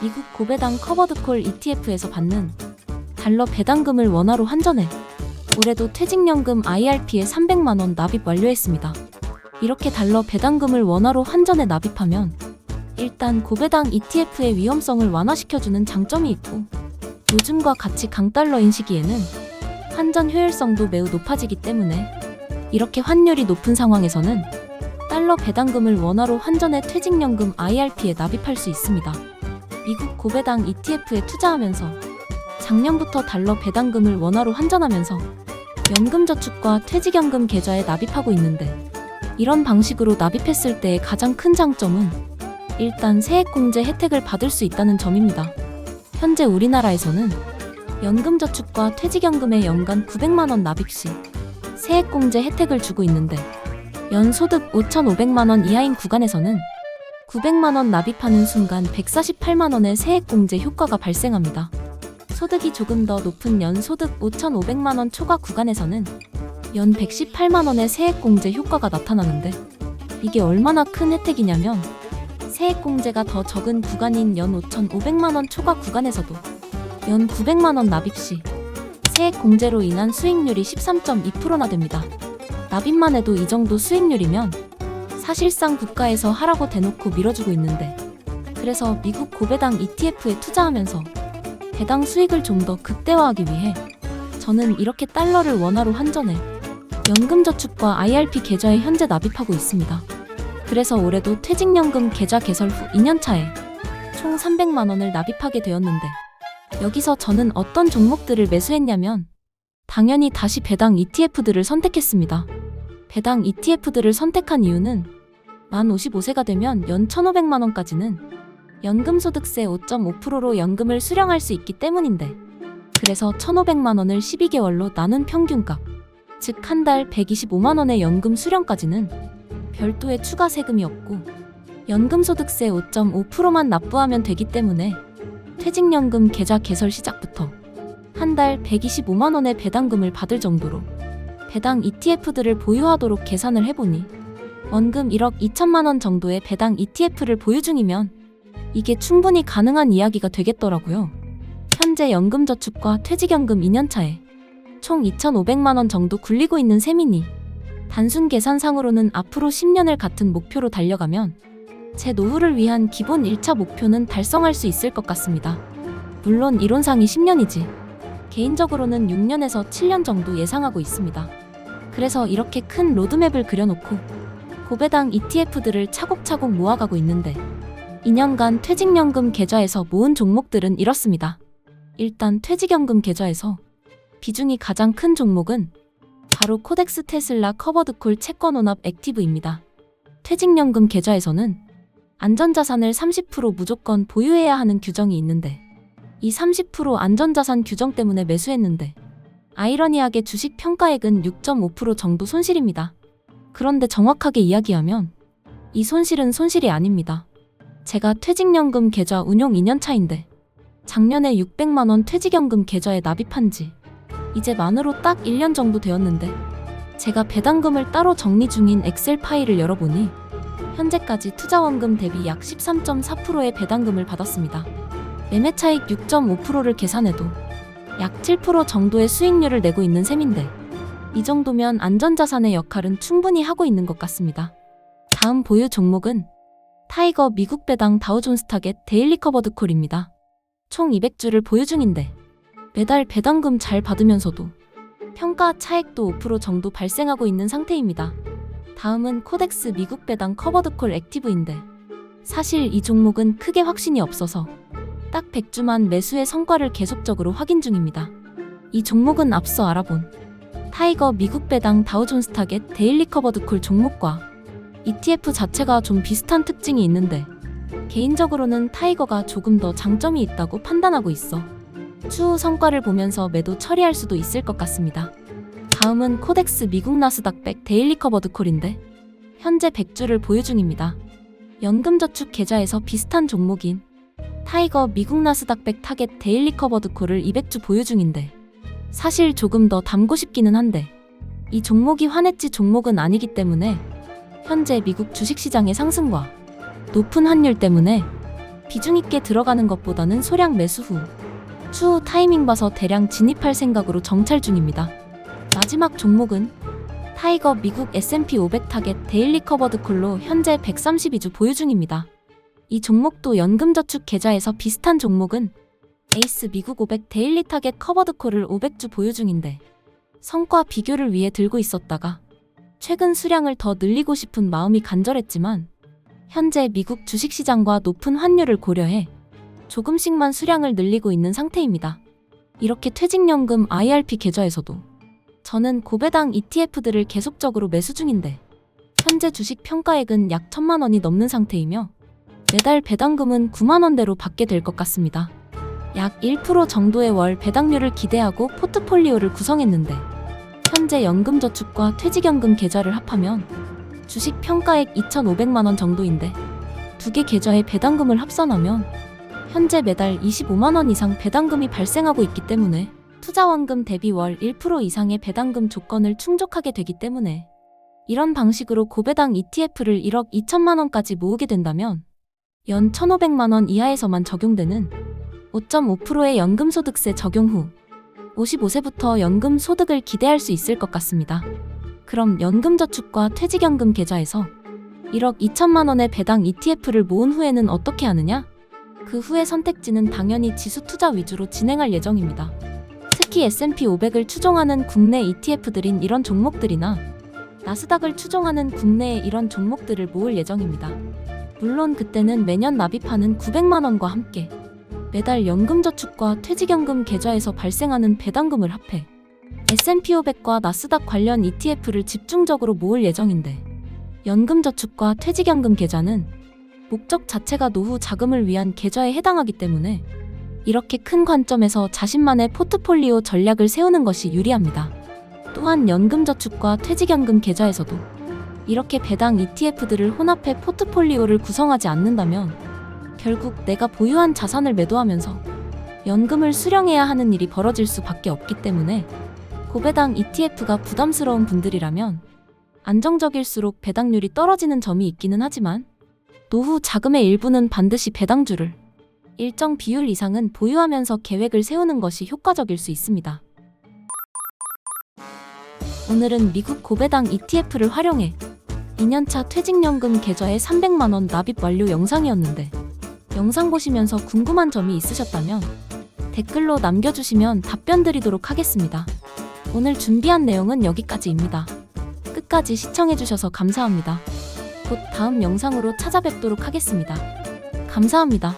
미국 고배당 커버드콜 ETF에서 받는 달러 배당금을 원화로 환전해 올해도 퇴직연금 IRP에 300만원 납입 완료했습니다. 이렇게 달러 배당금을 원화로 환전해 납입하면 일단 고배당 ETF의 위험성을 완화시켜주는 장점이 있고, 요즘과 같이 강달러인 시기에는 환전 효율성도 매우 높아지기 때문에 이렇게 환율이 높은 상황에서는 달러 배당금을 원화로 환전해 퇴직연금 IRP에 납입할 수 있습니다. 미국 고배당 ETF에 투자하면서 작년부터 달러 배당금을 원화로 환전하면서 연금저축과 퇴직연금 계좌에 납입하고 있는데, 이런 방식으로 납입했을 때의 가장 큰 장점은 일단 세액공제 혜택을 받을 수 있다는 점입니다. 현재 우리나라에서는 연금저축과 퇴직연금에 연간 900만원 납입 시 세액공제 혜택을 주고 있는데, 연소득 5,500만원 이하인 구간에서는 900만원 납입하는 순간 148만원의 세액공제 효과가 발생합니다. 소득이 조금 더 높은 연소득 5,500만원 초과 구간에서는 연 118만원의 세액공제 효과가 나타나는데, 이게 얼마나 큰 혜택이냐면 세액공제가 더 적은 구간인 연 5,500만원 초과 구간에서도 연 900만원 납입 시 세액공제로 인한 수익률이 13.2%나 됩니다. 납입만 해도 이 정도 수익률이면 사실상 국가에서 하라고 대놓고 밀어주고 있는데, 그래서 미국 고배당 ETF에 투자하면서 배당 수익을 좀 더 극대화하기 위해 저는 이렇게 달러를 원화로 환전해 연금저축과 IRP 계좌에 현재 납입하고 있습니다. 그래서 올해도 퇴직연금 계좌 개설 후 2년차에 총 300만원을 납입하게 되었는데, 여기서 저는 어떤 종목들을 매수했냐면 당연히 다시 배당 ETF들을 선택했습니다. 배당 ETF들을 선택한 이유는 만 55세가 되면 연 1,500만원까지는 연금소득세 5.5%로 연금을 수령할 수 있기 때문인데, 그래서 1,500만원을 12개월로 나눈 평균값, 즉 한 달 125만원의 연금 수령까지는 별도의 추가 세금이 없고 연금소득세 5.5%만 납부하면 되기 때문에 퇴직연금 계좌 개설 시작부터 한 달 125만원의 배당금을 받을 정도로 배당 ETF들을 보유하도록 계산을 해보니 원금 1억 2천만원 정도의 배당 ETF를 보유 중이면 이게 충분히 가능한 이야기가 되겠더라고요. 현재 연금저축과 퇴직연금 2년차에 총 2,500만원 정도 굴리고 있는 셈이니 단순 계산상으로는 앞으로 10년을 같은 목표로 달려가면 제 노후를 위한 기본 1차 목표는 달성할 수 있을 것 같습니다. 물론 이론상이 10년이지 개인적으로는 6년에서 7년 정도 예상하고 있습니다. 그래서 이렇게 큰 로드맵을 그려놓고 고배당 ETF들을 차곡차곡 모아가고 있는데, 2년간 퇴직연금 계좌에서 모은 종목들은 이렇습니다. 일단 퇴직연금 계좌에서 비중이 가장 큰 종목은 바로 코덱스 테슬라 커버드콜 채권혼합 액티브입니다. 퇴직연금 계좌에서는 안전자산을 30% 무조건 보유해야 하는 규정이 있는데, 이 30% 안전자산 규정 때문에 매수했는데 아이러니하게 주식 평가액은 6.5% 정도 손실입니다. 그런데 정확하게 이야기하면 이 손실은 손실이 아닙니다. 제가 퇴직연금 계좌 운용 2년차인데 작년에 600만원 퇴직연금 계좌에 납입한 지 이제 만으로 딱 1년 정도 되었는데, 제가 배당금을 따로 정리 중인 엑셀 파일을 열어보니 현재까지 투자원금 대비 약 13.4%의 배당금을 받았습니다. 매매차익 6.5%를 계산해도 약 7% 정도의 수익률을 내고 있는 셈인데, 이 정도면 안전자산의 역할은 충분히 하고 있는 것 같습니다. 다음 보유 종목은 타이거 미국 배당 다우존스 타겟 데일리 커버드콜입니다. 총 200주를 보유 중인데 매달 배당금 잘 받으면서도 평가 차액도 5% 정도 발생하고 있는 상태입니다. 다음은 코덱스 미국 배당 커버드콜 액티브인데, 사실 이 종목은 크게 확신이 없어서 딱 100주만 매수의 성과를 계속적으로 확인 중입니다. 이 종목은 앞서 알아본 타이거 미국 배당 다우존스 타겟 데일리 커버드콜 종목과 ETF 자체가 좀 비슷한 특징이 있는데, 개인적으로는 타이거가 조금 더 장점이 있다고 판단하고 있어 추후 성과를 보면서 매도 처리할 수도 있을 것 같습니다. 다음은 코덱스 미국 나스닥100 데일리 커버드콜인데, 현재 100주를 보유 중입니다. 연금저축 계좌에서 비슷한 종목인 타이거 미국 나스닥100 타겟 데일리 커버드콜을 200주 보유 중인데, 사실 조금 더 담고 싶기는 한데 이 종목이 환해지 종목은 아니기 때문에 현재 미국 주식시장의 상승과 높은 환율 때문에 비중 있게 들어가는 것보다는 소량 매수 후 추후 타이밍 봐서 대량 진입할 생각으로 정찰 중입니다. 마지막 종목은 타이거 미국 S&P 500 타겟 데일리 커버드 콜로 현재 132주 보유 중입니다. 이 종목도 연금저축 계좌에서 비슷한 종목은 에이스 미국 500 데일리 타겟 커버드 콜을 500주 보유 중인데 성과 비교를 위해 들고 있었다가 최근 수량을 더 늘리고 싶은 마음이 간절했지만 현재 미국 주식시장과 높은 환율을 고려해 조금씩만 수량을 늘리고 있는 상태입니다. 이렇게 퇴직연금 IRP 계좌에서도 저는 고배당 ETF들을 계속적으로 매수 중인데 현재 주식 평가액은 약 1,000만 원이 넘는 상태이며 매달 배당금은 9만 원대로 받게 될 것 같습니다. 약 1% 정도의 월 배당률을 기대하고 포트폴리오를 구성했는데 현재 연금저축과 퇴직연금 계좌를 합하면 주식 평가액 2,500만 원 정도인데 두 개 계좌의 배당금을 합산하면 현재 매달 25만 원 이상 배당금이 발생하고 있기 때문에 투자원금 대비 월 1% 이상의 배당금 조건을 충족하게 되기 때문에 이런 방식으로 고배당 ETF를 1억 2천만 원까지 모으게 된다면 연 1,500만 원 이하에서만 적용되는 5.5%의 연금소득세 적용 후 55세부터 연금소득을 기대할 수 있을 것 같습니다. 그럼 연금저축과 퇴직연금 계좌에서 1억 2천만 원의 배당 ETF를 모은 후에는 어떻게 하느냐? 그 후의 선택지는 당연히 지수 투자 위주로 진행할 예정입니다. 특히 S&P 500을 추종하는 국내 ETF들인 이런 종목들이나 나스닥을 추종하는 국내의 이런 종목들을 모을 예정입니다. 물론 그때는 매년 납입하는 900만 원과 함께 매달 연금저축과 퇴직연금 계좌에서 발생하는 배당금을 합해 S&P 500과 나스닥 관련 ETF를 집중적으로 모을 예정인데 연금저축과 퇴직연금 계좌는 목적 자체가 노후 자금을 위한 계좌에 해당하기 때문에 이렇게 큰 관점에서 자신만의 포트폴리오 전략을 세우는 것이 유리합니다. 또한 연금저축과 퇴직연금 계좌에서도 이렇게 배당 ETF들을 혼합해 포트폴리오를 구성하지 않는다면 결국 내가 보유한 자산을 매도하면서 연금을 수령해야 하는 일이 벌어질 수밖에 없기 때문에 고배당 ETF가 부담스러운 분들이라면 안정적일수록 배당률이 떨어지는 점이 있기는 하지만 노후 자금의 일부는 반드시 배당주를 일정 비율 이상은 보유하면서 계획을 세우는 것이 효과적일 수 있습니다. 오늘은 미국 고배당 ETF를 활용해 2년차 퇴직연금 계좌에 300만 원 납입 완료 영상이었는데 영상 보시면서 궁금한 점이 있으셨다면 댓글로 남겨주시면 답변 드리도록 하겠습니다. 오늘 준비한 내용은 여기까지입니다. 끝까지 시청해주셔서 감사합니다. 곧 다음 영상으로 찾아뵙도록 하겠습니다. 감사합니다.